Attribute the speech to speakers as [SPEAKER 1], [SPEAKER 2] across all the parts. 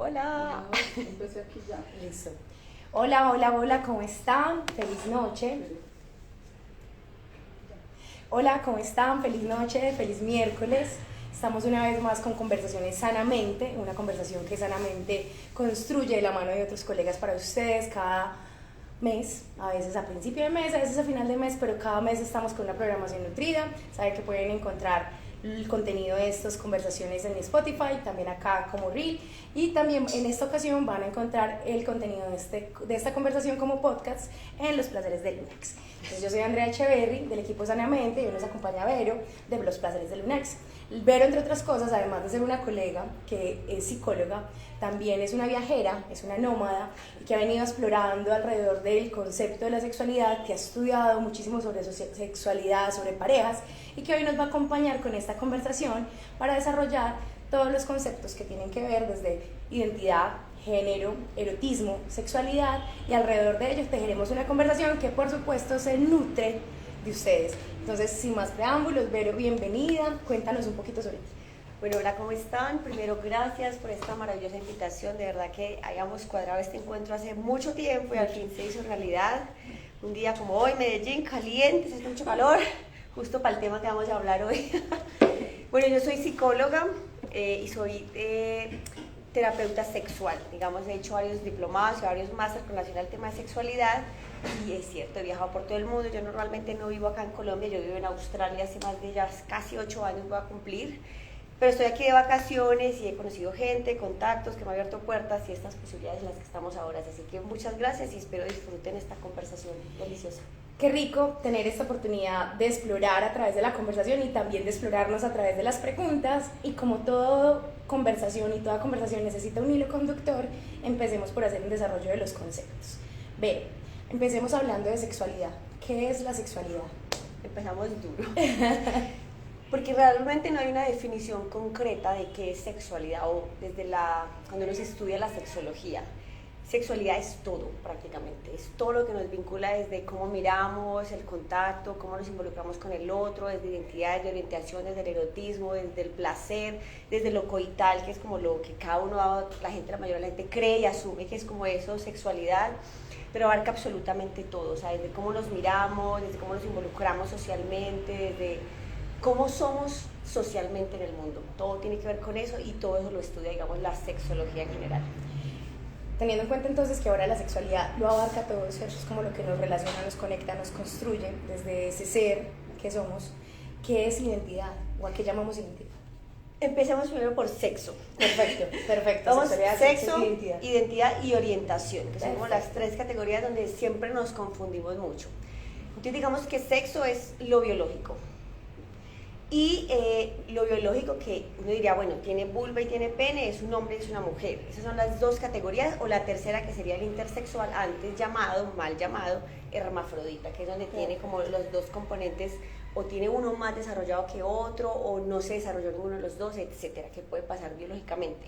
[SPEAKER 1] Hola.
[SPEAKER 2] Empecé aquí ya.
[SPEAKER 1] Listo. Hola, hola, hola, ¿cómo están? Feliz noche. Hola, ¿cómo están? Feliz noche, feliz miércoles. Estamos una vez más con Conversaciones Sanamente, una conversación que sanamente construye de la mano de otros colegas para ustedes cada mes, a veces a principio de mes, a veces a final de mes, pero cada mes estamos con una programación nutrida. Saben que pueden encontrar el contenido de estas conversaciones en Spotify, también acá como Reel, y también en esta ocasión van a encontrar el contenido de esta conversación como podcast en Los Placeres del Lunex. Entonces, yo soy Andrea Echeverry del equipo Sanamente y hoy nos acompaña Vero de Los Placeres del Lunex. Vero, entre otras cosas, además de ser una colega que es psicóloga, también es una viajera, es una nómada y que ha venido explorando alrededor del concepto de la sexualidad, que ha estudiado muchísimo sobre sexualidad, sobre parejas, y que hoy nos va a acompañar con esta conversación para desarrollar todos los conceptos que tienen que ver desde identidad, género, erotismo, sexualidad, y alrededor de ellos tejeremos una conversación que por supuesto se nutre de ustedes. Entonces, sin más preámbulos, Vero, bienvenida, cuéntanos un poquito sobre ti.
[SPEAKER 3] Bueno, hola, ¿cómo están? Primero, gracias por esta maravillosa invitación. De verdad que hayamos cuadrado este encuentro hace mucho tiempo y al fin se hizo realidad. Un día como hoy, Medellín, caliente, se hace mucho calor, justo para el tema que vamos a hablar hoy. Bueno, yo soy psicóloga y soy terapeuta sexual. Digamos, he hecho varios diplomados y varios másteres con relación al tema de sexualidad. Y es cierto, he viajado por todo el mundo. Yo normalmente no vivo acá en Colombia, yo vivo en Australia hace más de ya casi 8 años voy a cumplir. Pero estoy aquí de vacaciones y he conocido gente, contactos que me han abierto puertas y estas posibilidades en las que estamos ahora. Así que muchas gracias y espero disfruten esta conversación deliciosa.
[SPEAKER 1] Qué rico tener esta oportunidad de explorar a través de la conversación y también de explorarnos a través de las preguntas. Y como toda conversación y toda conversación necesita un hilo conductor, empecemos por hacer un desarrollo de los conceptos. Ve, empecemos hablando de sexualidad. ¿Qué es la sexualidad?
[SPEAKER 3] Empezamos duro. Porque realmente no hay una definición concreta de qué es sexualidad o cuando uno se estudia la sexología. Sexualidad es todo prácticamente, es todo lo que nos vincula desde cómo miramos, el contacto, cómo nos involucramos con el otro, desde identidad, desde orientación, desde el erotismo, desde el placer, desde lo coital, que es como lo que cada uno, la mayoría de la gente cree y asume que es como eso, sexualidad, pero abarca absolutamente todo, o sea, desde cómo nos miramos, desde cómo nos involucramos socialmente, desde cómo somos socialmente en el mundo. Todo tiene que ver con eso y todo eso lo estudia, digamos, la sexología en general.
[SPEAKER 1] Teniendo en cuenta entonces que ahora la sexualidad lo abarca todo, eso es como lo que nos relaciona, nos conecta, nos construye desde ese ser que somos. ¿Qué es identidad? ¿O a qué llamamos identidad?
[SPEAKER 3] Empecemos primero por sexo.
[SPEAKER 1] Perfecto.
[SPEAKER 3] Vamos, sexo,
[SPEAKER 1] identidad.
[SPEAKER 3] Identidad y orientación, que son como las tres categorías donde siempre nos confundimos mucho. Entonces digamos que sexo es lo biológico. Y lo biológico que uno diría, bueno, tiene vulva y tiene pene, es un hombre y es una mujer. Esas son las dos categorías, o la tercera que sería el intersexual, antes mal llamado, hermafrodita, que es donde tiene como los dos componentes, o tiene uno más desarrollado que otro, o no se desarrolló ninguno de los dos, etcétera, que puede pasar biológicamente.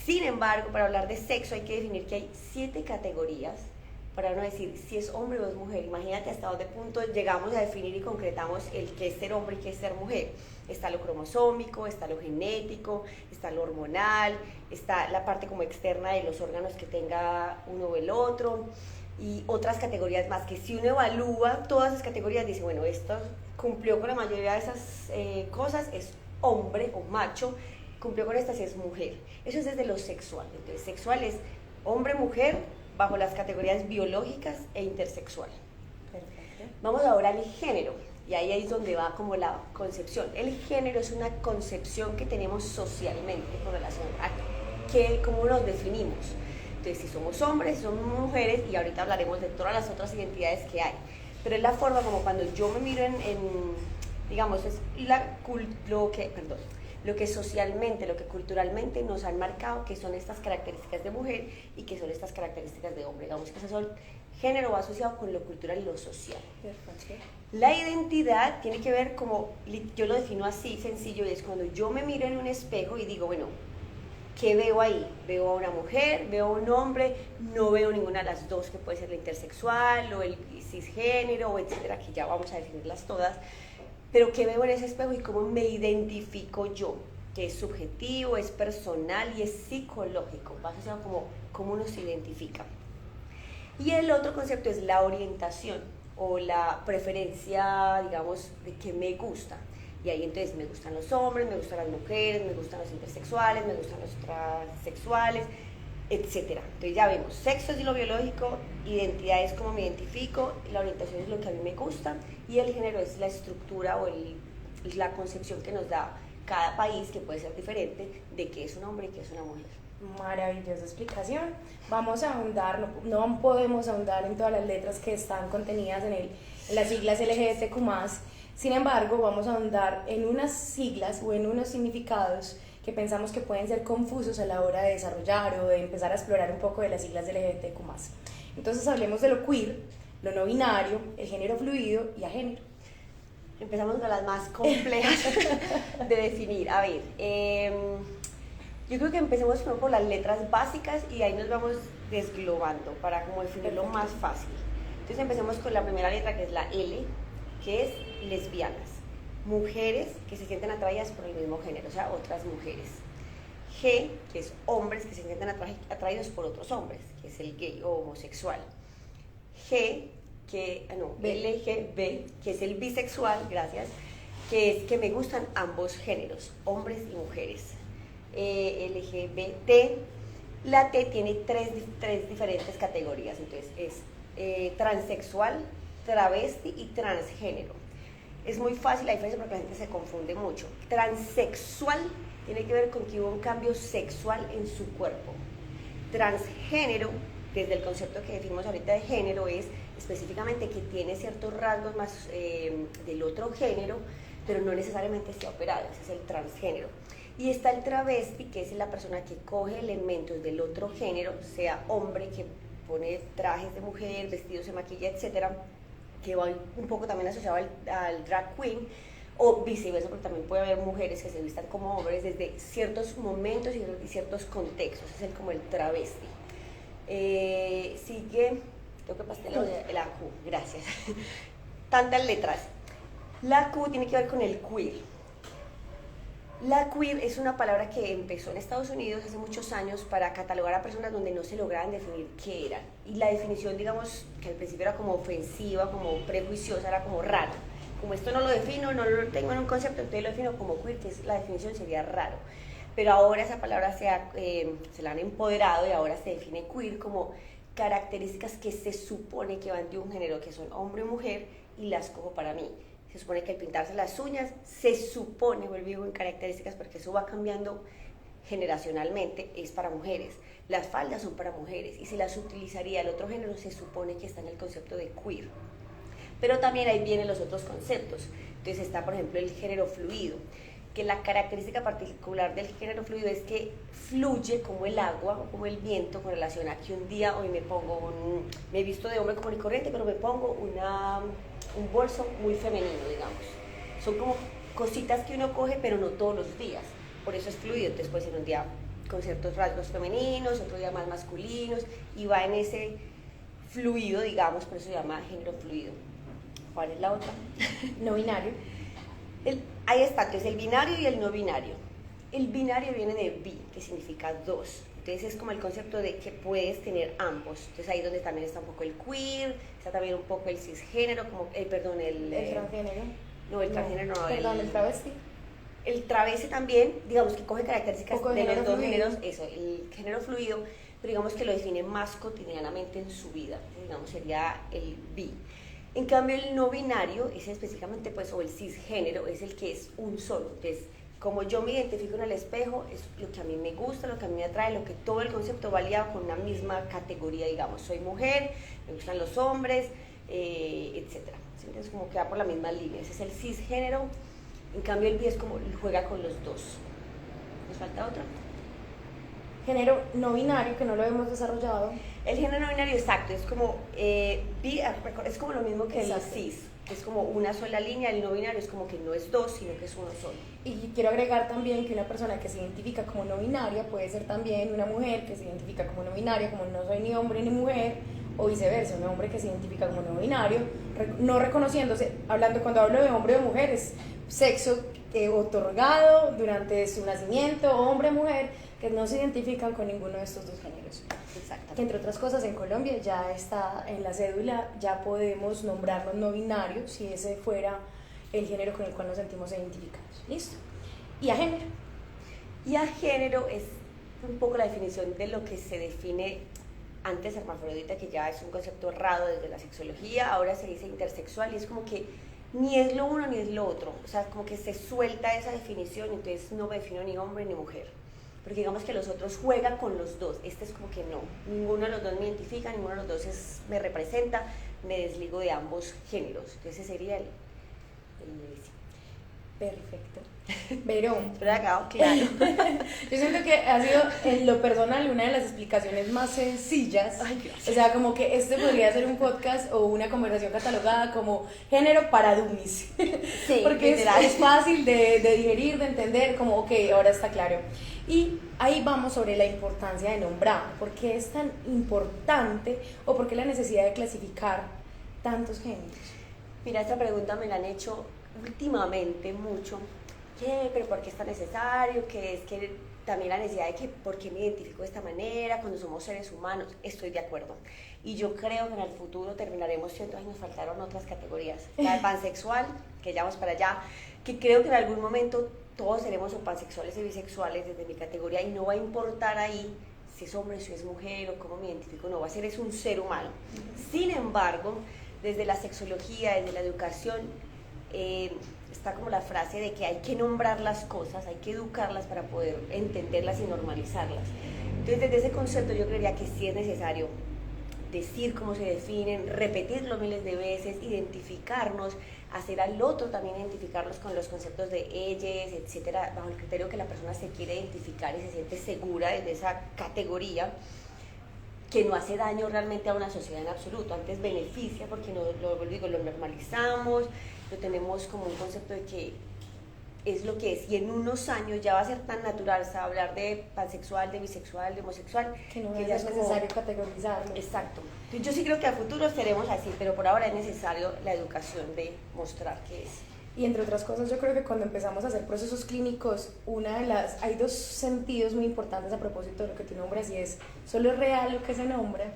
[SPEAKER 3] Sin embargo, para hablar de sexo hay que definir que hay 7 categorías, para no decir si es hombre o es mujer. Imagínate hasta dónde punto llegamos a definir y concretamos el qué es ser hombre y qué es ser mujer. Está lo cromosómico, está lo genético, está lo hormonal, está la parte como externa de los órganos que tenga uno o el otro, y otras categorías más que si uno evalúa todas esas categorías dice, bueno, esto cumplió con la mayoría de esas cosas, es hombre o macho, cumplió con estas, es mujer. Eso es desde lo sexual. Entonces sexual es hombre, mujer, bajo las categorías biológicas e intersexual.
[SPEAKER 1] Perfecto.
[SPEAKER 3] Vamos ahora al género, y ahí es donde va como la concepción. El género es una concepción que tenemos socialmente con relación a cómo nos definimos. Entonces, si somos hombres, si somos mujeres, y ahorita hablaremos de todas las otras identidades que hay. Pero es la forma como cuando yo me miro digamos, es lo que socialmente, lo que culturalmente nos han marcado que son estas características de mujer y que son estas características de hombre. Digamos que esas son, género va asociado con lo cultural y lo social.
[SPEAKER 1] Perfecto.
[SPEAKER 3] La identidad tiene que ver como, yo lo defino así, sencillo, y es cuando yo me miro en un espejo y digo, bueno, ¿qué veo ahí? ¿Veo a una mujer? ¿Veo a un hombre? No veo ninguna de las dos, que puede ser la intersexual o el cisgénero, o etcétera, que ya vamos a definirlas todas. Pero ¿qué veo en ese espejo y cómo me identifico yo? que es subjetivo, es personal y es psicológico, va asociado como cómo uno se identifica. Y el otro concepto es la orientación o la preferencia, digamos, de qué me gusta. Y ahí entonces me gustan los hombres, me gustan las mujeres, me gustan los intersexuales, me gustan los transexuales, etcétera. Entonces ya vemos, sexo es lo biológico, identidad es cómo me identifico, la orientación es lo que a mí me gusta y el género es la estructura o la concepción que nos da cada país, que puede ser diferente, de qué es un hombre y qué es una mujer.
[SPEAKER 1] Maravillosa explicación. Vamos a ahondar, no podemos ahondar en todas las letras que están contenidas en las siglas LGBTQ+. Sin embargo, vamos a ahondar en unas siglas o en unos significados que pensamos que pueden ser confusos a la hora de desarrollar o de empezar a explorar un poco de las siglas LGBTQ+. Entonces hablemos de lo queer, lo no binario, el género fluido y agénero.
[SPEAKER 3] Empezamos con las más complejas de definir. A ver, yo creo que empecemos primero por las letras básicas y ahí nos vamos desglobando para como definirlo más fácil. Entonces empecemos con la primera letra, que es la L, que es lesbianas, mujeres que se sienten atraídas por el mismo género, o sea, otras mujeres. G, que es hombres que se sienten atraídos por otros hombres, que es el gay o homosexual. LGB, que es el bisexual, gracias, que es que me gustan ambos géneros, hombres y mujeres. LGBT, la T tiene tres diferentes categorías, entonces es transexual, travesti y transgénero. Es muy fácil la diferencia porque la gente se confunde mucho. Transexual tiene que ver con que hubo un cambio sexual en su cuerpo. Transgénero, desde el concepto que definimos ahorita de género, es específicamente que tiene ciertos rasgos más del otro género, pero no necesariamente está operado, ese es el transgénero. Y está el travesti, que es la persona que coge elementos del otro género, sea hombre que pone trajes de mujer, vestidos, se maquilla, etcétera, que va un poco también asociado al drag queen, o viceversa, porque también puede haber mujeres que se vistan como hombres desde ciertos momentos y ciertos contextos, es como el travesti. Sigue, tengo que pasar la Q, gracias. Tantas letras. La Q tiene que ver con el queer. La queer es una palabra que empezó en Estados Unidos hace muchos años para catalogar a personas donde no se lograban definir qué eran. Y la definición, digamos, que al principio era como ofensiva, como prejuiciosa, era como raro. Como esto no lo defino, no lo tengo en un concepto, entonces lo defino como queer, que es, la definición sería raro. Pero ahora esa palabra se la han empoderado y ahora se define queer como características que se supone que van de un género, que son hombre y mujer, y las cojo para mí. Se supone que el pintarse las uñas se supone, vuelvo en características porque eso va cambiando generacionalmente, es para mujeres. Las faldas son para mujeres y si las utilizaría el otro género se supone que está en el concepto de queer. Pero también ahí vienen los otros conceptos. Entonces está, por ejemplo, el género fluido, que la característica particular del género fluido es que fluye como el agua o como el viento con relación a que un día hoy me he visto de hombre común y corriente, pero me pongo un bolso muy femenino, digamos. Son como cositas que uno coge, pero no todos los días. Por eso es fluido. Entonces puede ser un día con ciertos rasgos femeninos, otro día más masculinos, y va en ese fluido, digamos, por eso se llama género fluido. ¿Cuál es la otra?
[SPEAKER 1] No binario.
[SPEAKER 3] Ahí está, entonces el binario y el no binario. El binario viene de bi, que significa dos. Entonces es como el concepto de que puedes tener ambos. Entonces ahí es donde también está un poco el queer, está también un poco el cisgénero, como,
[SPEAKER 1] el transgénero.
[SPEAKER 3] No, el transgénero no.
[SPEAKER 1] El travesti.
[SPEAKER 3] El travesti también, digamos que coge características de los dos géneros, eso, el género fluido, pero digamos que lo define más cotidianamente en su vida. Digamos sería el bi. En cambio el no binario es específicamente pues, o el cisgénero, es el que es un solo. Entonces, como yo me identifico en el espejo, es lo que a mí me gusta, lo que a mí me atrae, lo que todo el concepto va liado con una misma categoría, digamos, soy mujer, me gustan los hombres, etc. Entonces como que va por la misma línea, ese es el cisgénero. En cambio el bi es como juega con los dos. ¿Nos falta otro?
[SPEAKER 1] Género no binario, que no lo hemos desarrollado.
[SPEAKER 3] El género no binario, exacto, es como bi, es como lo mismo que
[SPEAKER 1] exacto.
[SPEAKER 3] El cis, que es como una sola línea. El no binario es como que no es dos, sino que es uno solo.
[SPEAKER 1] Y quiero agregar también que una persona que se identifica como no binaria puede ser también una mujer que se identifica como no binaria, como no soy ni hombre ni mujer, o viceversa, un hombre que se identifica como no binario, no reconociéndose, cuando hablo de hombre o mujer, es sexo otorgado durante su nacimiento, hombre o mujer, que no se identifican con ninguno de estos dos géneros.
[SPEAKER 3] Exactamente.
[SPEAKER 1] Que entre otras cosas en Colombia ya está en la cédula, ya podemos nombrarnos no binarios si ese fuera el género con el cual nos sentimos identificados. ¿Listo? ¿Y a género?
[SPEAKER 3] Y a género es un poco la definición de lo que se define antes hermafrodita, que ya es un concepto errado desde la sexología, ahora se dice intersexual y es como que ni es lo uno ni es lo otro, o sea, como que se suelta esa definición, entonces no me defino ni hombre ni mujer, porque digamos que los otros juegan con los dos, este es como que no, ninguno de los dos me identifica, ninguno de los dos me representa, me desligo de ambos géneros, entonces ese sería el inicio.
[SPEAKER 1] Perfecto. Verón.
[SPEAKER 3] Claro.
[SPEAKER 1] Yo siento que ha sido, en lo personal, una de las explicaciones más sencillas.
[SPEAKER 3] Ay, gracias.
[SPEAKER 1] O sea, como que este podría ser un podcast o una conversación catalogada como género para dummies.
[SPEAKER 3] Sí,
[SPEAKER 1] porque es fácil de digerir, de entender, como, ok, ahora está claro. Y ahí vamos sobre la importancia de nombrar. ¿Por qué es tan importante o por qué la necesidad de clasificar tantos géneros?
[SPEAKER 3] Mira, esta pregunta me la han hecho últimamente mucho. ¿Qué? ¿Pero por qué es tan necesario? Que es que también la necesidad de que por qué me identifico de esta manera cuando somos seres humanos. Estoy de acuerdo. Y yo creo que en el futuro terminaremos siendo, ay, nos faltaron otras categorías. La de pansexual, que ya vamos para allá, que creo que en algún momento todos seremos o pansexuales y bisexuales desde mi categoría y no va a importar ahí si es hombre, si es mujer o cómo me identifico, no va a ser, es un ser humano. Sin embargo, desde la sexología, desde la educación, está como la frase de que hay que nombrar las cosas, hay que educarlas para poder entenderlas y normalizarlas. Entonces, desde ese concepto yo creería que sí es necesario decir cómo se definen, repetirlo miles de veces, identificarnos, hacer al otro también identificarlos con los conceptos de ellas, etcétera, bajo el criterio que la persona se quiere identificar y se siente segura desde esa categoría, que no hace daño realmente a una sociedad en absoluto, antes beneficia porque lo normalizamos, lo tenemos como un concepto de que es lo que es, y en unos años ya va a ser tan natural, o sea, hablar de pansexual, de bisexual, de homosexual,
[SPEAKER 1] que no
[SPEAKER 3] ya
[SPEAKER 1] es necesario categorizarlo.
[SPEAKER 3] Exacto. Entonces, yo sí creo que a futuro seremos así, pero por ahora es necesario la educación de mostrar qué es.
[SPEAKER 1] Y entre otras cosas, yo creo que cuando empezamos a hacer procesos clínicos, hay dos sentidos muy importantes a propósito de lo que tú nombras, y es, solo es real lo que se nombra,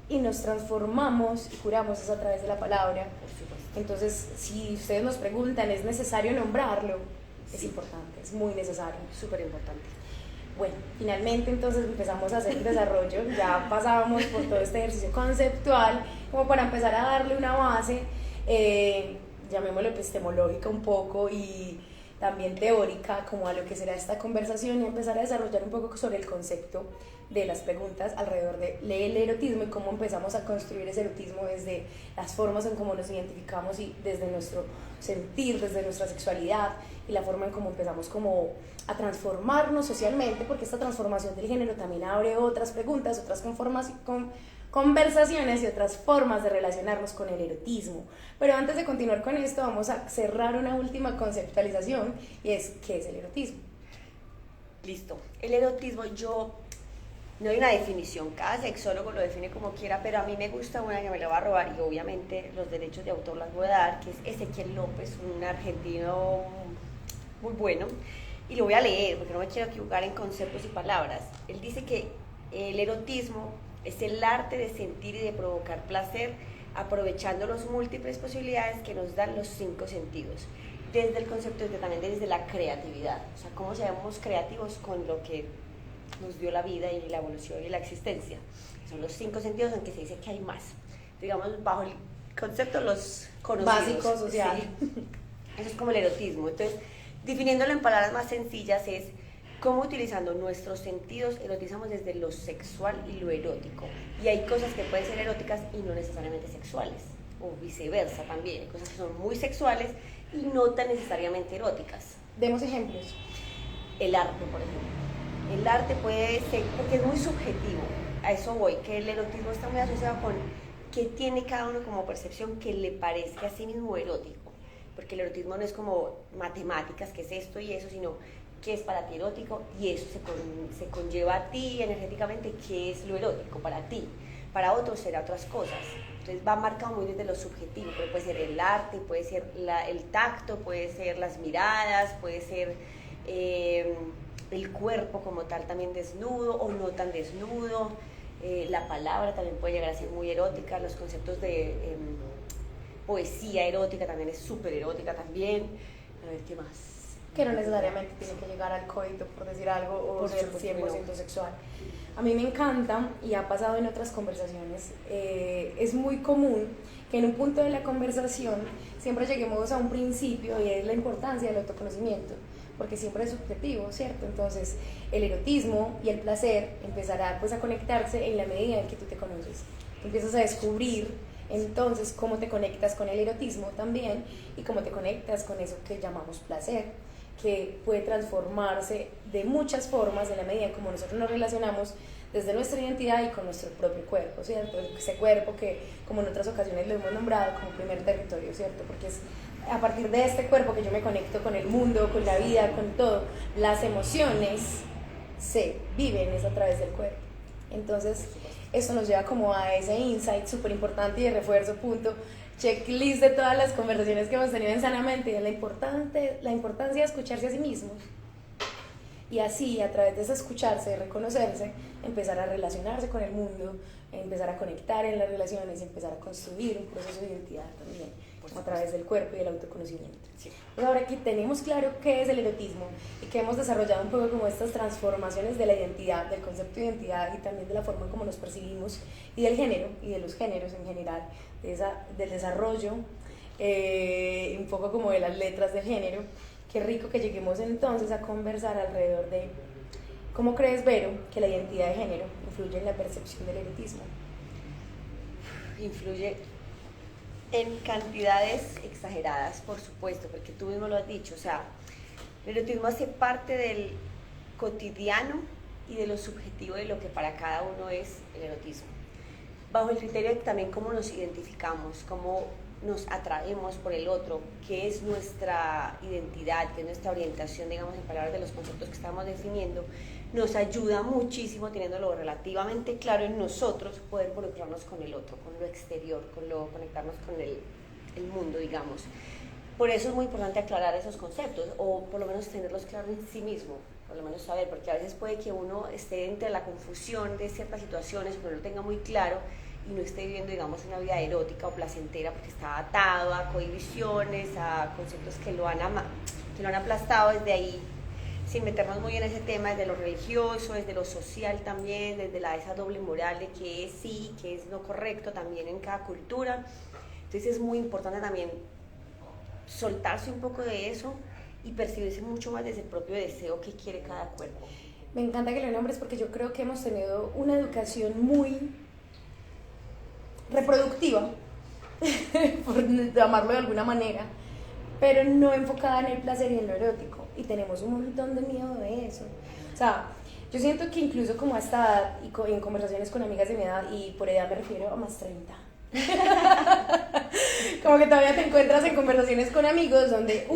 [SPEAKER 1] y nos transformamos y curamos es a través de la palabra.
[SPEAKER 3] Por supuesto.
[SPEAKER 1] Entonces, si ustedes nos preguntan, ¿es necesario nombrarlo?
[SPEAKER 3] Sí.
[SPEAKER 1] Es importante, es muy necesario.
[SPEAKER 3] Súper importante.
[SPEAKER 1] Bueno, finalmente entonces empezamos a hacer el desarrollo, ya pasábamos por todo este ejercicio conceptual, como para empezar a darle una base, llamémoslo epistemológica un poco y también teórica, como a lo que será esta conversación, y empezar a desarrollar un poco sobre el concepto de las preguntas alrededor del erotismo y cómo empezamos a construir ese erotismo desde las formas en cómo nos identificamos y desde nuestro sentir, desde nuestra sexualidad y la forma en cómo empezamos como a transformarnos socialmente, porque esta transformación del género también abre otras preguntas, otras conversaciones y otras formas de relacionarnos con el erotismo. Pero antes de continuar con esto, vamos a cerrar una última conceptualización, y es, ¿qué es el erotismo?
[SPEAKER 3] Listo. El erotismo, no hay una definición, cada sexólogo lo define como quiera, pero a mí me gusta una que me la va a robar, y obviamente los derechos de autor las voy a dar, que es Ezequiel López, un argentino muy bueno, y lo voy a leer porque no me quiero equivocar en conceptos y palabras. Él dice que el erotismo es el arte de sentir y de provocar placer, aprovechando las múltiples posibilidades que nos dan los 5 sentidos, desde el concepto también desde la creatividad, o sea, cómo seamos creativos con lo que nos dio la vida y la evolución y la existencia. Son los 5 sentidos, aunque se dice que hay más. Digamos, bajo el concepto los conocidos.
[SPEAKER 1] Básico, social.
[SPEAKER 3] Sí. Eso es como el erotismo. Entonces, definiéndolo en palabras más sencillas, es cómo utilizando nuestros sentidos erotizamos desde lo sexual y lo erótico. Y hay cosas que pueden ser eróticas y no necesariamente sexuales, o viceversa también. Hay cosas que son muy sexuales y no tan necesariamente eróticas.
[SPEAKER 1] Demos ejemplos.
[SPEAKER 3] El arte, por ejemplo. El arte puede ser, porque es muy subjetivo, a eso voy, que el erotismo está muy asociado con qué tiene cada uno como percepción que le parezca a sí mismo erótico, porque el erotismo no es como matemáticas, que es esto y eso, sino qué es para ti erótico, y eso se conlleva a ti energéticamente, qué es lo erótico para ti. para otros será otras cosas. Entonces va marcado muy desde lo subjetivo, pero puede ser el arte, puede ser el tacto, puede ser las miradas, puede ser el cuerpo como tal también desnudo o no tan desnudo, la palabra también puede llegar a ser muy erótica, los conceptos de poesía erótica también es súper erótica también. A ver, ¿qué más?
[SPEAKER 1] Que no necesariamente tiene que llegar al coito, por decir algo, o
[SPEAKER 3] Por
[SPEAKER 1] ser
[SPEAKER 3] supuesto
[SPEAKER 1] 100%
[SPEAKER 3] no.
[SPEAKER 1] sexual. A mí me encanta, y ha pasado en otras conversaciones, es muy común que en un punto de la conversación siempre lleguemos a un principio, y es la importancia del autoconocimiento, porque siempre es subjetivo, ¿cierto? Entonces, el erotismo y el placer empezará pues a conectarse en la medida en que tú te conoces. Empiezas a descubrir entonces cómo te conectas con el erotismo también y cómo te conectas con eso que llamamos placer, que puede transformarse de muchas formas en la medida en cómo nosotros nos relacionamos desde nuestra identidad y con nuestro propio cuerpo, ¿cierto? Ese cuerpo que, como en otras ocasiones lo hemos nombrado, como primer territorio, ¿cierto? Porque es a partir de este cuerpo que yo me conecto con el mundo, con la vida, con todo. Las emociones se viven es a través del cuerpo. Entonces, eso nos lleva como a ese insight súper importante y de refuerzo, punto, checklist de todas las conversaciones que hemos tenido en Sanamente, y es la importancia de escucharse a sí mismos. Y así, a través de ese escucharse, reconocerse, empezar a relacionarse con el mundo, empezar a conectar en las relaciones y empezar a construir un proceso de identidad también, a través del cuerpo y del autoconocimiento.
[SPEAKER 3] Sí.
[SPEAKER 1] Pues ahora que tenemos claro qué es el erotismo y que hemos desarrollado un poco como estas transformaciones de la identidad, del concepto de identidad y también de la forma en cómo nos percibimos y del género y de los géneros en general, del desarrollo, un poco como de las letras de género, qué rico que lleguemos entonces a conversar alrededor de cómo crees, Vero, que la identidad de género influye en la percepción del erotismo.
[SPEAKER 3] Influye en cantidades exageradas, por supuesto, porque tú mismo lo has dicho, o sea, el erotismo hace parte del cotidiano y de lo subjetivo de lo que para cada uno es el erotismo. Bajo el criterio de también cómo nos identificamos, cómo nos atraemos por el otro, qué es nuestra identidad, qué es nuestra orientación, digamos, en palabras de los conceptos que estamos definiendo, nos ayuda muchísimo, teniéndolo relativamente claro en nosotros, poder involucrarnos con el otro, con lo exterior, conectarnos con el mundo, digamos. Por eso es muy importante aclarar esos conceptos, o por lo menos tenerlos claros en sí mismo, por lo menos saber, porque a veces puede que uno esté entre la confusión de ciertas situaciones, pero no lo tenga muy claro, y no esté viviendo, digamos, una vida erótica o placentera porque está atado a cohibiciones, a conceptos que lo han aplastado desde ahí, sin meternos muy en ese tema, desde lo religioso, desde lo social también, desde esa doble moral de qué es sí, qué es no correcto también en cada cultura. Entonces es muy importante también soltarse un poco de eso y percibirse mucho más desde el propio deseo que quiere cada cuerpo.
[SPEAKER 1] Me encanta que lo nombres porque yo creo que hemos tenido una educación muy reproductiva, por llamarlo de alguna manera, pero no enfocada en el placer y en lo erótico, y tenemos un montón de miedo de eso. O sea, yo siento que incluso como a esta edad y en conversaciones con amigas de mi edad, y por edad me refiero a más 30, como que todavía te encuentras en conversaciones con amigos donde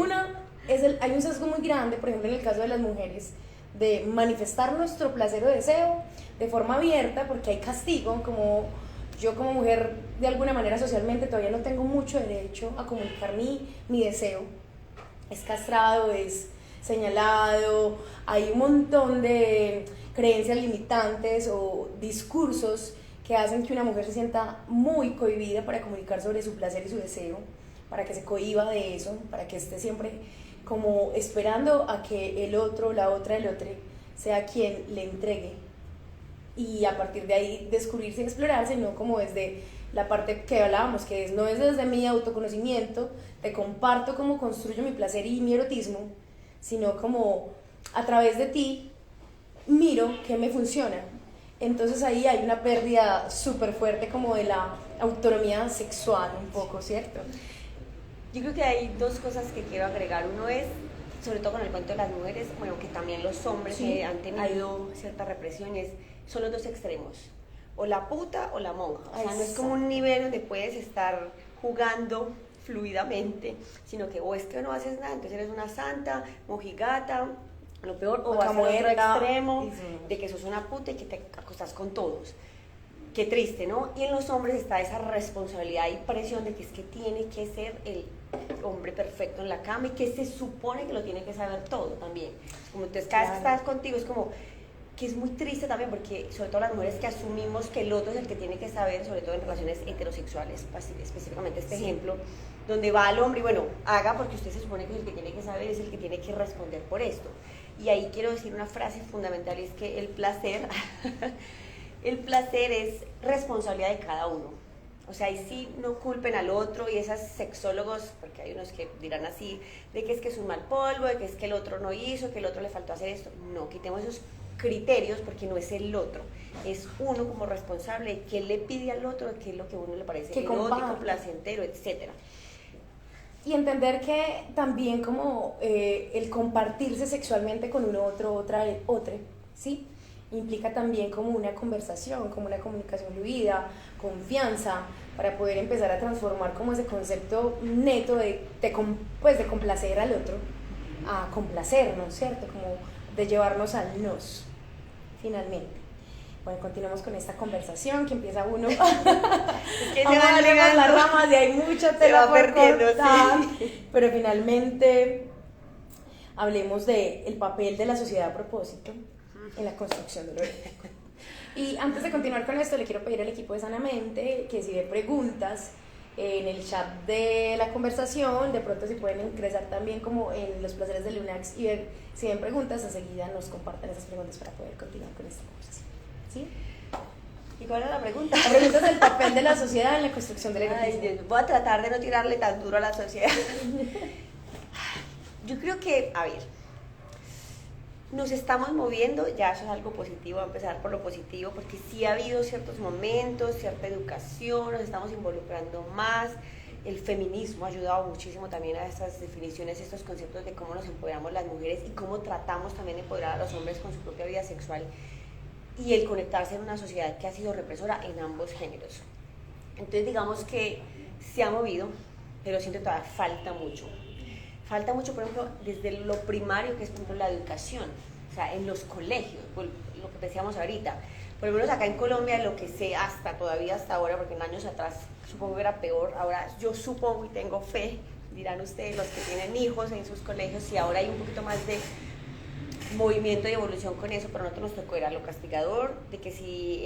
[SPEAKER 1] hay un sesgo muy grande, por ejemplo en el caso de las mujeres, de manifestar nuestro placer o deseo de forma abierta porque hay castigo, como yo como mujer de alguna manera socialmente todavía no tengo mucho derecho a comunicar mi deseo, es castrado, es señalado, hay un montón de creencias limitantes o discursos que hacen que una mujer se sienta muy cohibida para comunicar sobre su placer y su deseo, para que se cohiba de eso, para que esté siempre como esperando a que el otro, la otra, el otro sea quien le entregue, y a partir de ahí descubrirse y explorarse, no como desde la parte que hablábamos, que no es desde mi autoconocimiento, te comparto cómo construyo mi placer y mi erotismo, sino como a través de ti miro qué me funciona. Entonces ahí hay una pérdida súper fuerte como de la autonomía sexual un poco, ¿cierto?
[SPEAKER 3] Yo creo que hay dos cosas que quiero agregar. Uno es, sobre todo con el cuento de las mujeres, bueno, que también los hombres
[SPEAKER 1] sí,
[SPEAKER 3] que han tenido ciertas represiones, son los dos extremos, o la puta o la monja. O sea, no es como un nivel donde puedes estar jugando fluidamente, sino que o es que no haces nada, entonces eres una santa, mojigata, lo peor, o vas al otro extremo de que sos una puta y que te acostás con todos. qué triste, ¿no? Y en los hombres está esa responsabilidad y presión de que es que tiene que ser el hombre perfecto en la cama y que se supone que lo tiene que saber todo también. Como entonces cada vez que estás contigo es como que es muy triste también porque sobre todo las mujeres que asumimos que el otro es el que tiene que saber, sobre todo en relaciones heterosexuales, específicamente este ejemplo, donde va el hombre y bueno, haga porque usted se supone que es el que tiene que saber, es el que tiene que responder por esto. Y ahí quiero decir una frase fundamental y es que el placer, el placer es responsabilidad de cada uno. O sea, y sí, no culpen al otro y esos sexólogos, porque hay unos que dirán así, de que es un mal polvo, de que es que el otro no hizo, que el otro le faltó hacer esto. No, quitemos esos criterios porque no es el otro, es uno como responsable de qué le pide al otro, de qué es lo que a uno le parece erótico, placentero, etcétera.
[SPEAKER 1] Y entender que también como el compartirse sexualmente con uno, otra, ¿sí? Implica también como una conversación, como una comunicación fluida, confianza, para poder empezar a transformar como ese concepto neto de complacer al otro, a complacernos, ¿cierto? Como de llevarnos al nos, finalmente. Bueno, continuamos con esta conversación que empieza uno
[SPEAKER 3] es que se van
[SPEAKER 1] ligando las ramas y hay mucha tela por cortar,
[SPEAKER 3] sí.
[SPEAKER 1] Pero finalmente hablemos del papel de la sociedad a propósito en la construcción de lo erótico. Y antes de continuar con esto, le quiero pedir al equipo de Sanamente que si ve preguntas en el chat de la conversación, de pronto si pueden ingresar también como en los placeres de Lunax y ver si ven preguntas, enseguida nos compartan esas preguntas para poder continuar con esta conversación. ¿Sí?
[SPEAKER 3] ¿Y cuál era la pregunta?
[SPEAKER 1] La pregunta es el papel de la sociedad en la construcción del erotismo.
[SPEAKER 3] Ay, Dios, voy a tratar de no tirarle tan duro a la sociedad. Yo creo que, a ver, nos estamos moviendo, ya eso es algo positivo, a empezar por lo positivo, porque sí ha habido ciertos momentos, cierta educación, nos estamos involucrando más, el feminismo ha ayudado muchísimo también a estas definiciones, estos conceptos de cómo nos empoderamos las mujeres y cómo tratamos también de empoderar a los hombres con su propia vida sexual y el conectarse en una sociedad que ha sido represora en ambos géneros. Entonces digamos que se ha movido, pero siento que todavía falta mucho. Falta mucho, por ejemplo, desde lo primario, que es por ejemplo la educación, o sea, en los colegios, lo que decíamos ahorita. Por lo menos acá en Colombia, lo que sé todavía hasta ahora, porque en años atrás supongo que era peor, ahora yo supongo y tengo fe, dirán ustedes, los que tienen hijos en sus colegios, si ahora hay un poquito más de movimiento y evolución con eso, pero a nosotros nos tocó, era lo castigador, de que si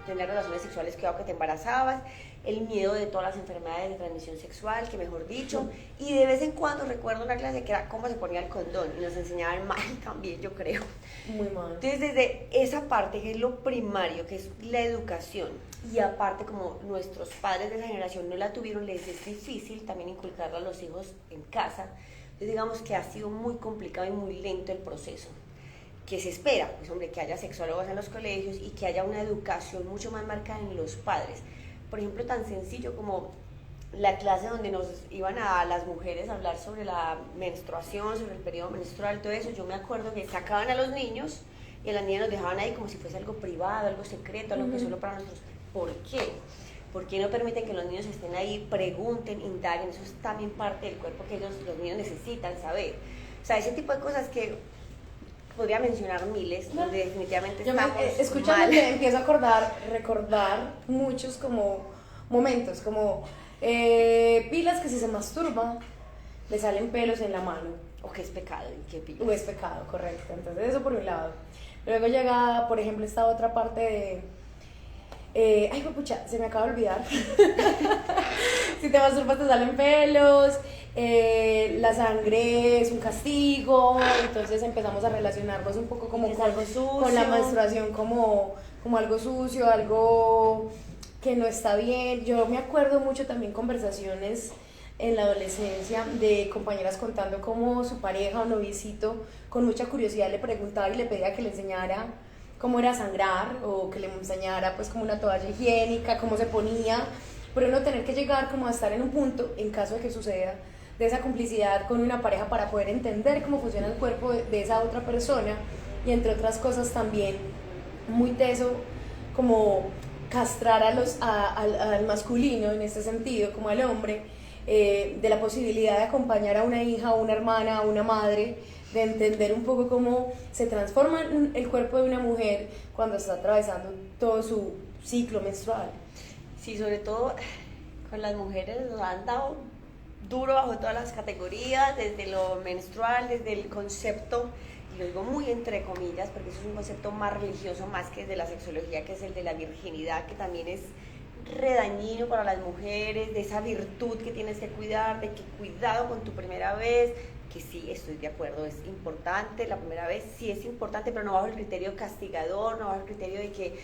[SPEAKER 3] tener relaciones sexuales, cuidado que te embarazabas, el miedo de todas las enfermedades de transmisión sexual, que mejor dicho, y de vez en cuando recuerdo una clase que era cómo se ponía el condón, y nos enseñaban mal también, yo creo.
[SPEAKER 1] Muy mal.
[SPEAKER 3] Entonces, desde esa parte, que es lo primario, que es la educación, y aparte como nuestros padres de esa generación no la tuvieron, les es difícil también inculcarla a los hijos en casa. Entonces, digamos que ha sido muy complicado y muy lento el proceso. ¿Qué se espera? Pues hombre, que haya sexólogos en los colegios y que haya una educación mucho más marcada en los padres. Por ejemplo, tan sencillo como la clase donde nos iban a las mujeres a hablar sobre la menstruación, sobre el periodo menstrual, todo eso. Yo me acuerdo que sacaban a los niños y a las niñas nos dejaban ahí como si fuese algo privado, algo secreto, algo que solo para nosotros. ¿Por qué? ¿Por qué no permiten que los niños estén ahí, pregunten, indaguen? Eso es también parte del cuerpo que los niños necesitan saber. O sea, ese tipo de cosas que podría mencionar miles, donde definitivamente estamos
[SPEAKER 1] escuchándote empiezo a recordar muchos como momentos, como pilas que si se masturba le salen pelos en la mano.
[SPEAKER 3] O que es pecado, y qué pilas.
[SPEAKER 1] O es pecado, correcto. Entonces eso por un lado. Luego llega, por ejemplo, esta otra parte de ay, pucha, se me acaba de olvidar. Si te masturbas te salen pelos, la sangre es un castigo, entonces empezamos a relacionarnos un poco como con la menstruación como algo sucio, algo que no está bien. Yo me acuerdo mucho también conversaciones en la adolescencia de compañeras contando cómo su pareja o noviecito con mucha curiosidad le preguntaba y le pedía que le enseñara cómo era sangrar o que le enseñara pues como una toalla higiénica, cómo se ponía, pero no tener que llegar como a estar en un punto, en caso de que suceda, de esa complicidad con una pareja para poder entender cómo funciona el cuerpo de esa otra persona y entre otras cosas también muy teso como castrar al masculino en este sentido, como al hombre, de la posibilidad de acompañar a una hija, a una hermana, a una madre de entender un poco cómo se transforma el cuerpo de una mujer cuando está atravesando todo su ciclo menstrual.
[SPEAKER 3] Sí, sobre todo con las mujeres nos han dado duro bajo todas las categorías, desde lo menstrual, desde el concepto, y lo digo muy entre comillas, porque eso es un concepto más religioso más que de la sexología, que es el de la virginidad, que también es redañino para las mujeres, de esa virtud que tienes que cuidar, de que cuidado con tu primera vez, que sí, estoy de acuerdo, es importante, la primera vez sí es importante, pero no bajo el criterio castigador, no bajo el criterio de que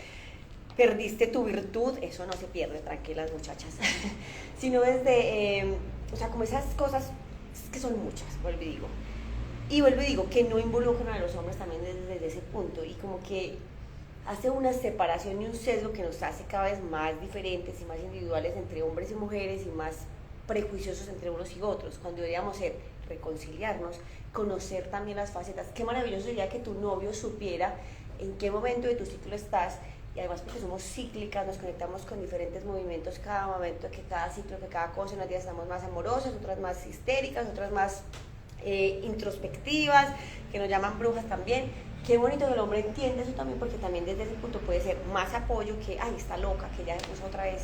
[SPEAKER 3] perdiste tu virtud, eso no se pierde, tranquilas muchachas, sino desde, o sea, como esas cosas que son muchas, vuelvo y digo, que no involucran a los hombres también desde ese punto, y como que hace una separación y un sesgo que nos hace cada vez más diferentes y más individuales entre hombres y mujeres y más prejuiciosos entre unos y otros, cuando deberíamos ser reconciliarnos, conocer también las facetas. Qué maravilloso sería que tu novio supiera en qué momento de tu ciclo estás, y además porque somos cíclicas, nos conectamos con diferentes movimientos cada momento, que cada ciclo, que cada cosa, unas días estamos más amorosas, otras más histéricas, otras más introspectivas, que nos llaman brujas también. Qué bonito que el hombre entienda eso también, porque también desde ese punto puede ser más apoyo que, ay, está loca, que ya es otra vez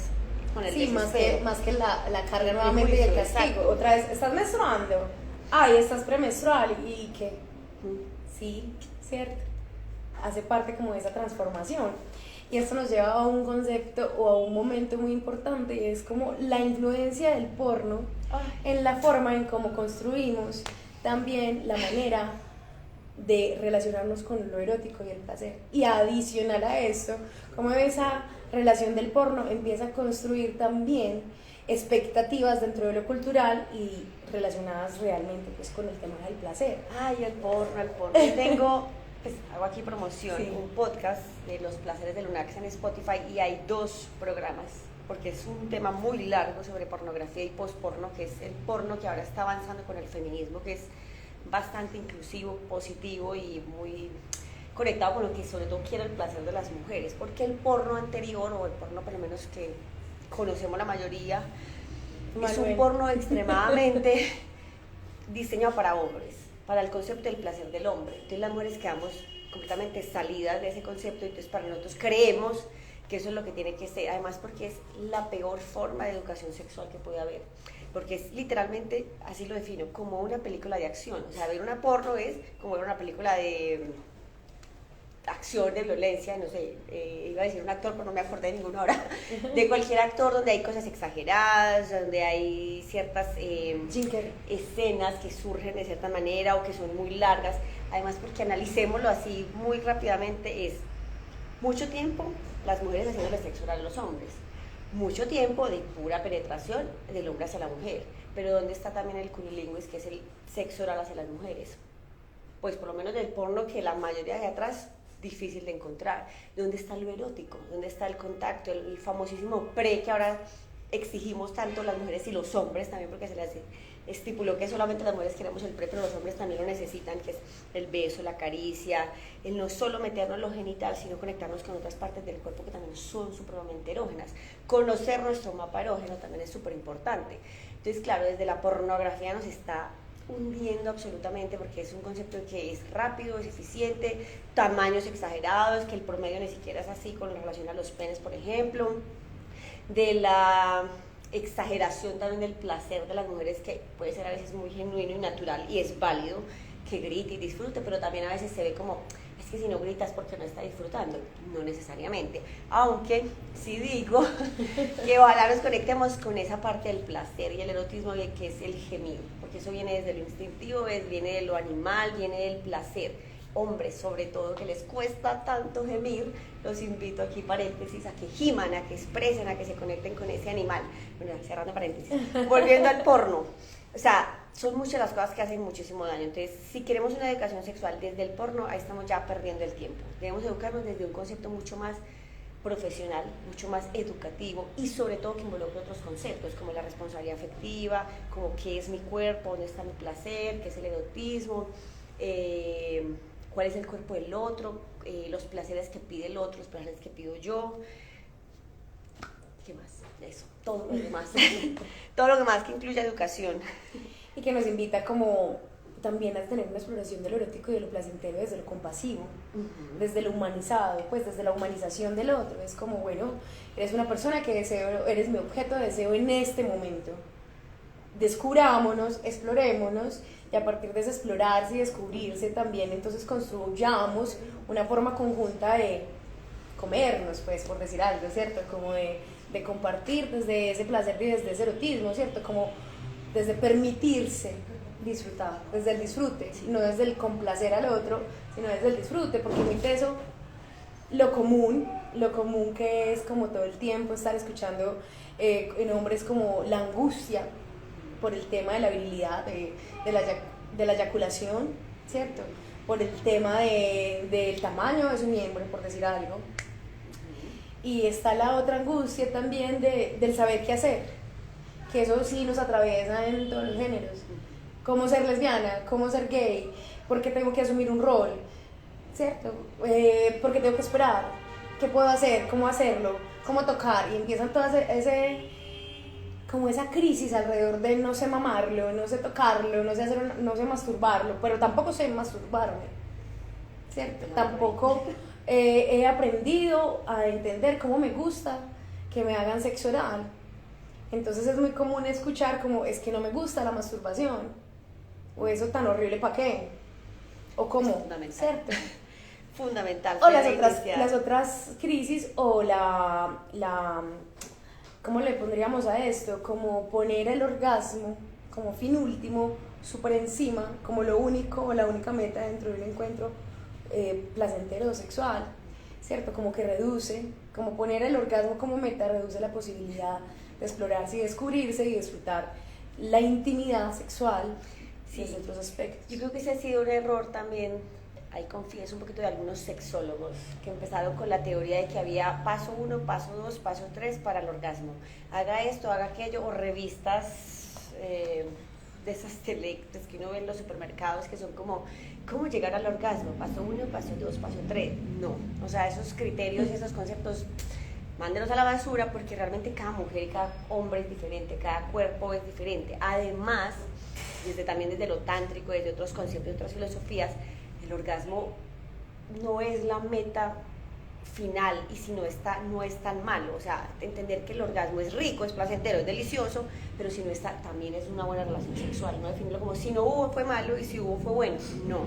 [SPEAKER 3] con el desespero.
[SPEAKER 1] Más que la carga nuevamente y el castigo. Exacto. Otra vez, ¿estás menstruando? Ay, estás premenstrual. ¿Y qué? Sí, cierto. Hace parte como de esa transformación. Y esto nos lleva a un concepto o a un momento muy importante, y es como la influencia del porno en la forma en cómo construimos también la manera de relacionarnos con lo erótico y el placer. Y adicional a esto, como esa relación del porno empieza a construir también expectativas dentro de lo cultural y relacionadas realmente pues con el tema del placer.
[SPEAKER 3] Ay, el porno. Yo tengo, pues hago aquí promoción, sí, un podcast de los placeres de Lunax en Spotify, y hay 2 programas, porque es un tema muy largo sobre pornografía y posporno, que es el porno que ahora está avanzando con el feminismo, que es bastante inclusivo, positivo y muy conectado con lo que sobre todo quiere el placer de las mujeres, porque el porno anterior, o el porno por lo menos que conocemos la mayoría, es un porno extremadamente diseñado para hombres, para el concepto del placer del hombre. Entonces las mujeres quedamos completamente salidas de ese concepto, y entonces para nosotros creemos que eso es lo que tiene que ser, además porque es la peor forma de educación sexual que puede haber, porque es literalmente, así lo defino, como una película de acción. O sea, ver una porno es como ver una película de acción, de violencia, no sé, iba a decir un actor, pero no me acordé de ninguno ahora, de cualquier actor, donde hay cosas exageradas, donde hay ciertas escenas que surgen de cierta manera o que son muy largas. Además, porque analicémoslo así muy rápidamente, es mucho tiempo las mujeres haciéndole sexo oral a los hombres, mucho tiempo de pura penetración del hombre hacia la mujer, pero ¿dónde está también el cunnilingus, que es el sexo oral hacia las mujeres? Pues por lo menos del porno, que la mayoría de atrás difícil de encontrar. ¿Dónde está lo erótico? ¿Dónde está el contacto? El famosísimo pre, que ahora exigimos tanto las mujeres y los hombres también, porque se les estipuló que solamente las mujeres queremos el pre, pero los hombres también lo necesitan, que es el beso, la caricia, el no solo meternos en lo genital, sino conectarnos con otras partes del cuerpo que también son supremamente erógenas. Conocer nuestro mapa erógeno también es súper importante. Entonces, claro, desde la pornografía nos está hundiendo absolutamente, porque es un concepto que es rápido, es eficiente, tamaños exagerados, que el promedio ni siquiera es así con relación a los penes, por ejemplo, de la exageración también del placer de las mujeres, que puede ser a veces muy genuino y natural, y es válido que grite y disfrute, pero también a veces se ve como, es que si no gritas porque no está disfrutando. No necesariamente, aunque sí digo que ojalá nos conectemos con esa parte del placer y el erotismo, que es el gemir, porque eso viene desde lo instintivo, viene de lo animal, viene del placer. Hombres, sobre todo, que les cuesta tanto gemir, los invito aquí, paréntesis, a que giman, a que expresen, a que se conecten con ese animal. Bueno, cerrando paréntesis, volviendo al porno. O sea, son muchas las cosas que hacen muchísimo daño. Entonces, si queremos una educación sexual desde el porno, ahí estamos ya perdiendo el tiempo. Debemos educarnos desde un concepto mucho más profesional, mucho más educativo, y sobre todo que involucre otros conceptos, como la responsabilidad afectiva, como qué es mi cuerpo, dónde está mi placer, qué es el erotismo, cuál es el cuerpo del otro, los placeres que pide el otro, los placeres que pido yo. ¿Qué más? Eso, todo lo demás. Todo lo demás que incluya educación.
[SPEAKER 1] Y que nos invita como también a tener una exploración de lo erótico y de lo placentero desde lo compasivo, desde lo humanizado, pues desde la humanización del otro. Es como, bueno, eres una persona que deseo, eres mi objeto de deseo en este momento. Descubrámonos, explorémonos, y a partir de ese explorarse y descubrirse también, entonces construyamos una forma conjunta de comernos, pues, por decir algo, ¿cierto? Como de compartir desde ese placer y desde ese erotismo, ¿cierto? Como desde permitirse disfrutar, desde el disfrute, no desde el complacer al otro, sino desde el disfrute, porque muy teso lo común que es como todo el tiempo estar escuchando en hombres como la angustia por el tema de la virilidad, de la eyaculación, ¿cierto? Por el tema del tamaño de su miembro, por decir algo. Y está la otra angustia también del saber qué hacer, que eso sí nos atraviesa en todos los géneros. Cómo ser lesbiana, cómo ser gay, por qué tengo que asumir un rol, ¿cierto? ¿Por qué tengo que esperar? ¿Qué puedo hacer? ¿Cómo hacerlo? ¿Cómo tocar? Y empiezan todas como esa crisis alrededor de no sé mamarlo, no sé tocarlo, no sé masturbarlo, pero tampoco sé masturbarme, ¿cierto? Tampoco he aprendido a entender cómo me gusta que me hagan sexo oral. Entonces es muy común escuchar como, es que no me gusta la masturbación, o eso tan horrible, ¿para qué? O cómo, ¿cierto?
[SPEAKER 3] Fundamental.
[SPEAKER 1] O las otras crisis, o ¿cómo le pondríamos a esto? Como poner el orgasmo como fin último, súper encima, como lo único o la única meta dentro de un encuentro placentero o sexual, ¿cierto? Como que reduce, como poner el orgasmo como meta reduce la posibilidad de explorarse y descubrirse y disfrutar la intimidad sexual desde otros aspectos.
[SPEAKER 3] Yo creo que ese ha sido un error también. Ahí confieso un poquito de algunos sexólogos que empezaron con la teoría de que había paso 1, paso 2, paso 3 para el orgasmo. Haga esto, haga aquello, o revistas de esas selectas que uno ve en los supermercados que son como, ¿cómo llegar al orgasmo? Paso 1, paso 2, paso 3. No, o sea, esos criterios y esos conceptos, mándenos a la basura, porque realmente cada mujer y cada hombre es diferente, cada cuerpo es diferente. Además, también desde lo tántrico, desde otros conceptos, de otras filosofías, el orgasmo no es la meta final, y si no está, no es tan malo. O sea, entender que el orgasmo es rico, es placentero, es delicioso, pero si no está, también es una buena relación sexual. No definirlo como si no hubo fue malo y si hubo fue bueno, no.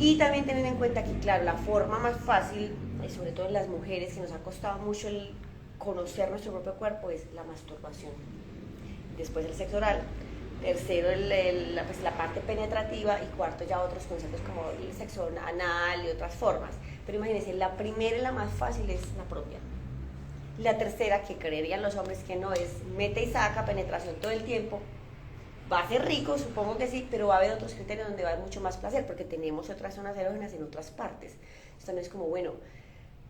[SPEAKER 3] Y también tener en cuenta que, claro, la forma más fácil, sobre todo en las mujeres, que nos ha costado mucho el conocer nuestro propio cuerpo, es la masturbación. Después el sexo oral. Tercero, pues la parte penetrativa, y cuarto ya otros conceptos como el sexo anal y otras formas. Pero imagínense, la primera y la más fácil es la propia. La tercera, que creerían los hombres que no, es mete y saca, penetración todo el tiempo. Va a ser rico, supongo que sí, pero va a haber otros criterios donde va a haber mucho más placer, porque tenemos otras zonas erógenas en otras partes. Esto no es como, bueno,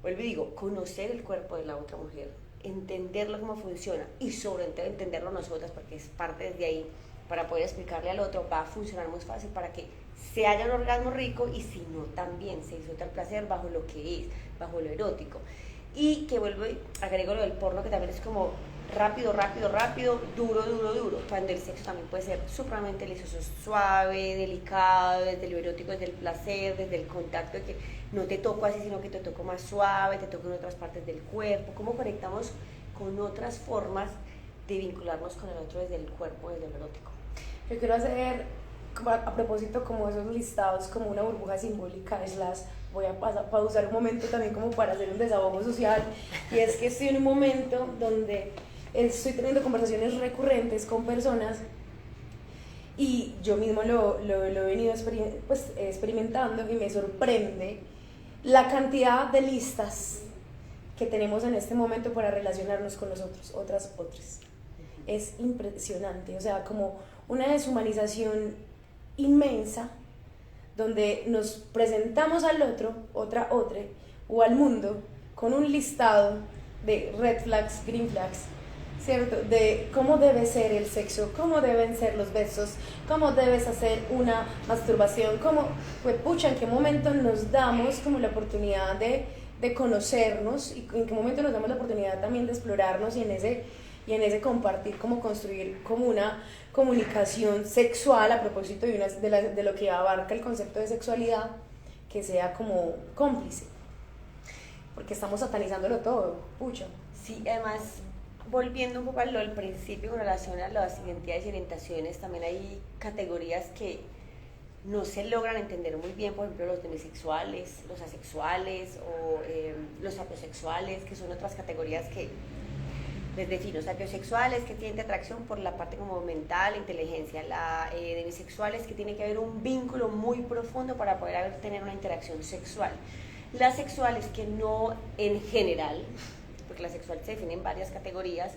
[SPEAKER 3] vuelvo y digo, conocer el cuerpo de la otra mujer, entenderlo cómo funciona, y sobre todo entenderlo nosotras, porque es parte desde ahí, para poder explicarle al otro, va a funcionar muy fácil para que se haya un orgasmo rico, y si no, también se disfruta el placer bajo lo que es, bajo lo erótico. Y que vuelvo y agrego lo del porno, que también es como rápido, duro, cuando el sexo también puede ser supremamente delicioso, suave, delicado, desde lo erótico, desde el placer, desde el contacto, de que no te toco así, sino que te toco más suave, te toco en otras partes del cuerpo. Cómo conectamos con otras formas de vincularnos con el otro desde el cuerpo, desde lo erótico.
[SPEAKER 1] Yo quiero hacer, a propósito, como esos listados, como una burbuja simbólica, voy a pausar un momento también como para hacer un desahogo social, y es que estoy en un momento donde estoy teniendo conversaciones recurrentes con personas, y yo mismo lo he venido experimentando, y me sorprende la cantidad de listas que tenemos en este momento para relacionarnos con nosotros, otras. Es impresionante, o sea, como una deshumanización inmensa, donde nos presentamos al otro, otra, o al mundo, con un listado de red flags, green flags, ¿cierto? De cómo debe ser el sexo, cómo deben ser los besos, cómo debes hacer una masturbación, pues pucha, en qué momento nos damos como la oportunidad de conocernos, y en qué momento nos damos la oportunidad también de explorarnos, y en y en ese compartir, como construir como una comunicación sexual a propósito de lo que abarca el concepto de sexualidad, que sea como cómplice, porque estamos satanizándolo todo, pucha.
[SPEAKER 3] Sí, además, volviendo un poco a lo del principio con relación a las identidades y orientaciones, también hay categorías que no se logran entender muy bien, por ejemplo, los demisexuales, los asexuales o los apiosexuales, que son otras categorías que les defino. Sapiosexuales, que tienen atracción por la parte como mental, inteligencia. La demisexual es que tiene que haber un vínculo muy profundo para poder tener una interacción sexual. La sexual es que no en general, porque la sexual se define en varias categorías,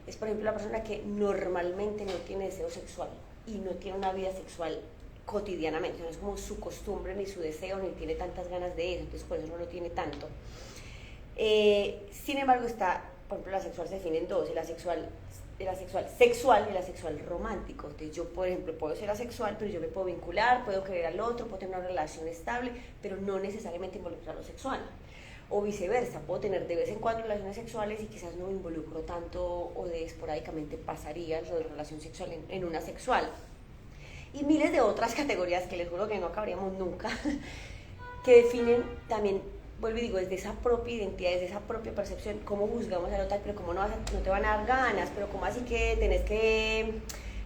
[SPEAKER 3] es por ejemplo la persona que normalmente no tiene deseo sexual y no tiene una vida sexual cotidianamente, no es como su costumbre ni su deseo, ni tiene tantas ganas de eso, entonces por eso no lo tiene tanto. Sin embargo está, por ejemplo, la sexual se define en dos, la sexual sexual y la sexual romántico. Entonces yo, por ejemplo, puedo ser asexual, pero yo me puedo vincular, puedo querer al otro, puedo tener una relación estable, pero no necesariamente involucrar lo sexual. O viceversa, puedo tener de vez en cuando relaciones sexuales y quizás no me involucro tanto o de esporádicamente pasaría lo de relación sexual en una sexual. Y miles de otras categorías que les juro que no acabaríamos nunca, que definen también, vuelvo y digo, desde esa propia identidad, desde esa propia percepción, cómo juzgamos al otro, pero cómo no te van a dar ganas, pero cómo así que tenés que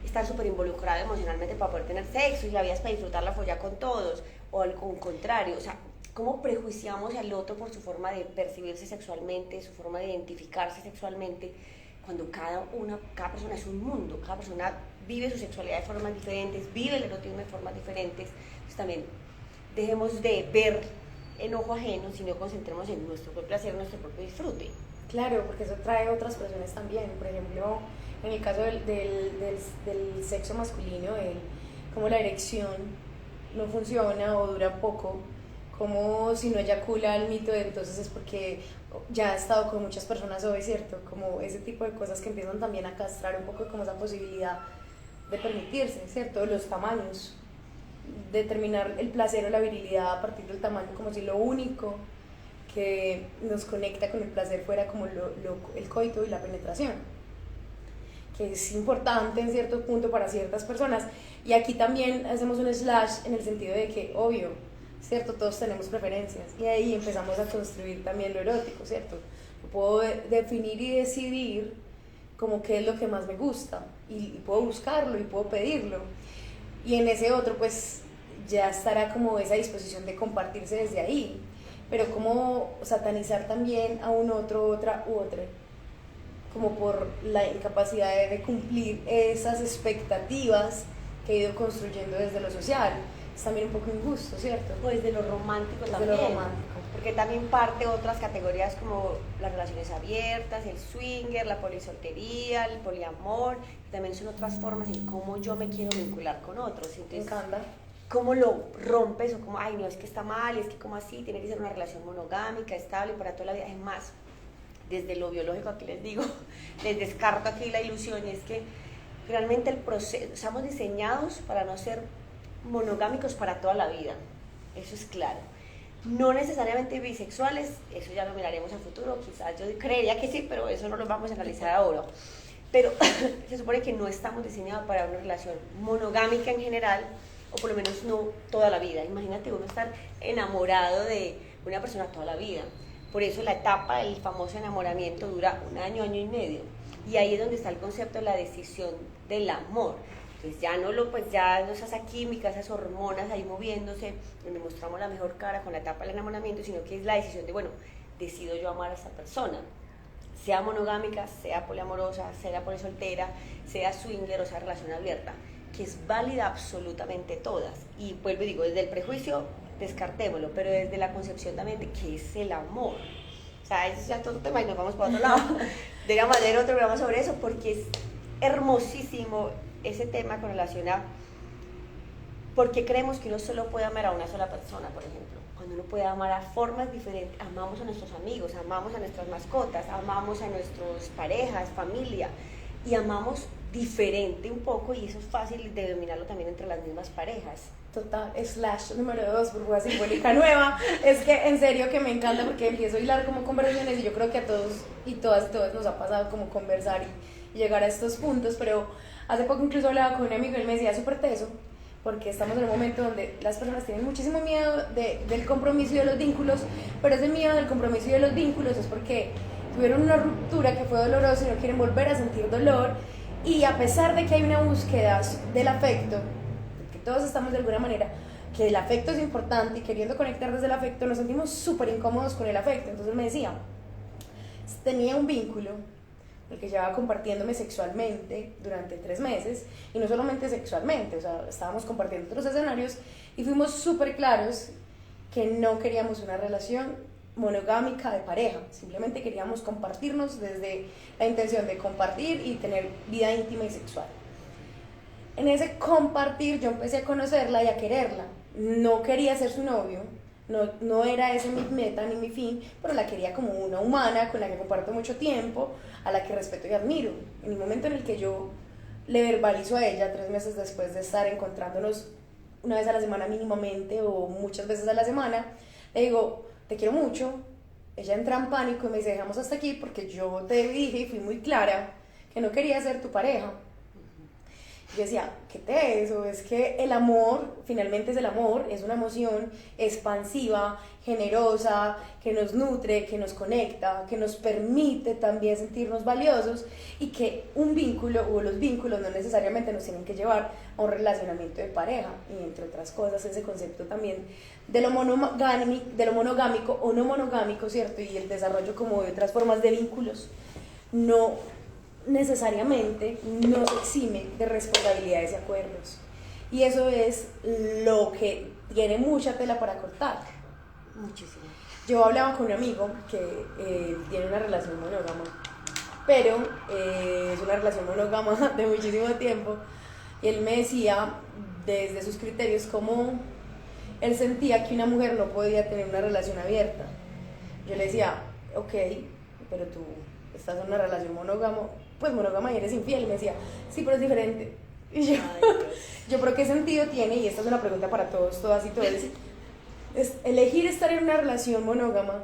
[SPEAKER 3] estar súper involucrado emocionalmente para poder tener sexo y la vida es para disfrutar la folla con todos, o al contrario, o sea, cómo prejuiciamos al otro por su forma de percibirse sexualmente, su forma de identificarse sexualmente, cuando cada persona es un mundo, cada persona vive su sexualidad de formas diferentes, vive el erotismo de formas diferentes. Entonces también dejemos de ver en ojo ajeno, sino concentremos en nuestro propio placer, nuestro propio disfrute.
[SPEAKER 1] Claro, porque eso trae otras presiones también. Por ejemplo, en el caso del sexo masculino, como la erección no funciona o dura poco, como si no eyacula el mito, entonces es porque ya ha estado con muchas personas hoy, ¿cierto? Como ese tipo de cosas que empiezan también a castrar un poco como esa posibilidad de permitirse, ¿cierto? Los tamaños, determinar el placer o la virilidad a partir del tamaño, como si lo único que nos conecta con el placer fuera como el coito y la penetración, que es importante en cierto punto para ciertas personas. Y aquí también hacemos un slash en el sentido de que, obvio, ¿cierto? Todos tenemos preferencias y ahí empezamos a construir también lo erótico, ¿cierto? Yo puedo definir y decidir como qué es lo que más me gusta y puedo buscarlo y puedo pedirlo, y en ese otro pues ya estará como esa disposición de compartirse desde ahí, pero como satanizar también a un otro, otra u otra, como por la incapacidad de cumplir esas expectativas que he ido construyendo desde lo social. Es también un poco injusto, ¿cierto?
[SPEAKER 3] O desde lo romántico también.
[SPEAKER 1] Desde lo romántico.
[SPEAKER 3] Porque también parte otras categorías como las relaciones abiertas, el swinger, la polisoltería, el poliamor, también son otras formas en cómo yo me quiero vincular con otros. Entonces,
[SPEAKER 1] me encanta.
[SPEAKER 3] ¿Cómo lo rompes? O como, ay, no, es que está mal, es que como así, tiene que ser una relación monogámica, estable para toda la vida. Es más, desde lo biológico aquí les digo, les descarto aquí la ilusión, y es que realmente el proceso, estamos diseñados para no ser monogámicos para toda la vida, eso es claro. No necesariamente bisexuales, eso ya lo miraremos a futuro, quizás yo creería que sí, pero eso no lo vamos a analizar ahora. Pero se supone que no estamos diseñados para una relación monogámica en general, o por lo menos no toda la vida. Imagínate uno estar enamorado de una persona toda la vida. Por eso la etapa del famoso enamoramiento dura un año, año y medio. Y ahí es donde está el concepto de la decisión del amor. Entonces ya no es esa química, esas hormonas ahí moviéndose, donde mostramos la mejor cara con la etapa del enamoramiento, sino que es la decisión de, bueno, decido yo amar a esta persona. Sea monogámica, sea poliamorosa, sea polisoltera, sea swinger o sea relación abierta, que es válida absolutamente todas. Y vuelvo y digo, desde el prejuicio, descartémoslo, pero desde la concepción también de qué es el amor. O sea, ese es ya todo un tema y nos vamos para otro lado. Deberíamos hacer otro programa sobre eso porque es hermosísimo ese tema con relación a por qué creemos que uno solo puede amar a una sola persona, por ejemplo. Cuando uno puede amar a formas diferentes, amamos a nuestros amigos, amamos a nuestras mascotas, amamos a nuestras parejas, familia, y amamos diferente un poco, y eso es fácil de dominarlo también entre las mismas parejas.
[SPEAKER 1] total, slash número 2, burbuja simbólica nueva, es que en serio que me encanta porque empiezo a hilar como conversaciones y yo creo que a todos y todas nos ha pasado como conversar y llegar a estos puntos, pero hace poco incluso hablaba con un amigo y él me decía súper teso, porque estamos en un momento donde las personas tienen muchísimo miedo del compromiso y de los vínculos, pero ese miedo del compromiso y de los vínculos es porque tuvieron una ruptura que fue dolorosa y no quieren volver a sentir dolor, y a pesar de que hay una búsqueda del afecto, que todos estamos de alguna manera, que el afecto es importante y queriendo conectar desde el afecto, nos sentimos súper incómodos con el afecto. Entonces me decía, tenía un vínculo el que llevaba compartiéndome sexualmente durante 3 meses, y no solamente sexualmente, o sea, estábamos compartiendo otros escenarios y fuimos súper claros que no queríamos una relación monogámica de pareja, simplemente queríamos compartirnos desde la intención de compartir y tener vida íntima y sexual. En ese compartir yo empecé a conocerla y a quererla. No quería ser su novio, no era ese mi meta ni mi fin, pero la quería como una humana con la que comparto mucho tiempo, a la que respeto y admiro. En el momento en el que yo le verbalizo a ella 3 meses después de estar encontrándonos una vez a la semana mínimamente o muchas veces a la semana, le digo, te quiero mucho. Ella entra en pánico y me dice, dejamos hasta aquí porque yo te dije y fui muy clara que no quería ser tu pareja. Yo decía, ¿qué te es eso? Es que el amor, finalmente es el amor, es una emoción expansiva, generosa, que nos nutre, que nos conecta, que nos permite también sentirnos valiosos, y que un vínculo o los vínculos no necesariamente nos tienen que llevar a un relacionamiento de pareja, y entre otras cosas ese concepto también de lo monogámico o no monogámico, ¿cierto? Y el desarrollo como de otras formas de vínculos, no necesariamente nos exime de responsabilidades y acuerdos, y eso es lo que tiene mucha tela para cortar.
[SPEAKER 3] Muchísimo.
[SPEAKER 1] Yo hablaba con un amigo que tiene una relación monógama, pero es una relación monógama de muchísimo tiempo, y él me decía desde sus criterios cómo él sentía que una mujer no podía tener una relación abierta. Yo le decía, ok, pero tú estás en una relación monógama y eres infiel. Y me decía, sí, pero es diferente. Y yo, ¿pero qué sentido tiene? Y esta es una pregunta para todos, todas y todos. Es elegir estar en una relación monógama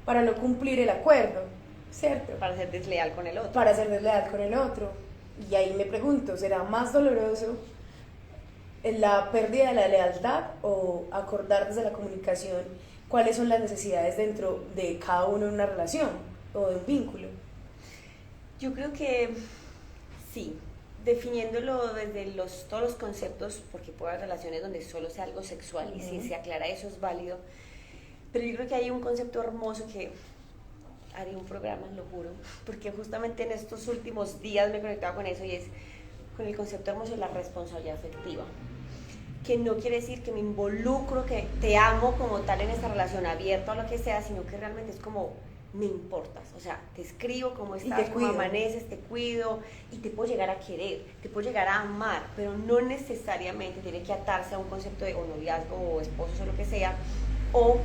[SPEAKER 1] para no cumplir el acuerdo, ¿cierto?
[SPEAKER 3] Para ser desleal con el otro.
[SPEAKER 1] Para ser desleal con el otro. Y ahí me pregunto, ¿será más doloroso la pérdida de la lealtad o acordar desde la comunicación cuáles son las necesidades dentro de cada uno en una relación o de un vínculo?
[SPEAKER 3] Yo creo que sí, definiéndolo desde todos los conceptos, porque puede haber relaciones donde solo sea algo sexual, y si se aclara eso es válido, pero yo creo que hay un concepto hermoso que haré un programa, lo juro, porque justamente en estos últimos días me he conectado con eso, y es con el concepto hermoso de la responsabilidad afectiva, que no quiere decir que me involucro, que te amo como tal en esta relación abierta o lo que sea, sino que realmente es como, me importas, o sea, te escribo cómo estás, cómo amaneces, te cuido, y te puedo llegar a querer, te puedo llegar a amar, pero no necesariamente tiene que atarse a un concepto de o noviazgo o esposos o lo que sea, o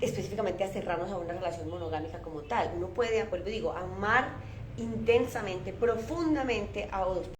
[SPEAKER 3] específicamente a cerrarnos a una relación monogámica como tal. Uno puede, vuelvo y digo, amar intensamente, profundamente a dos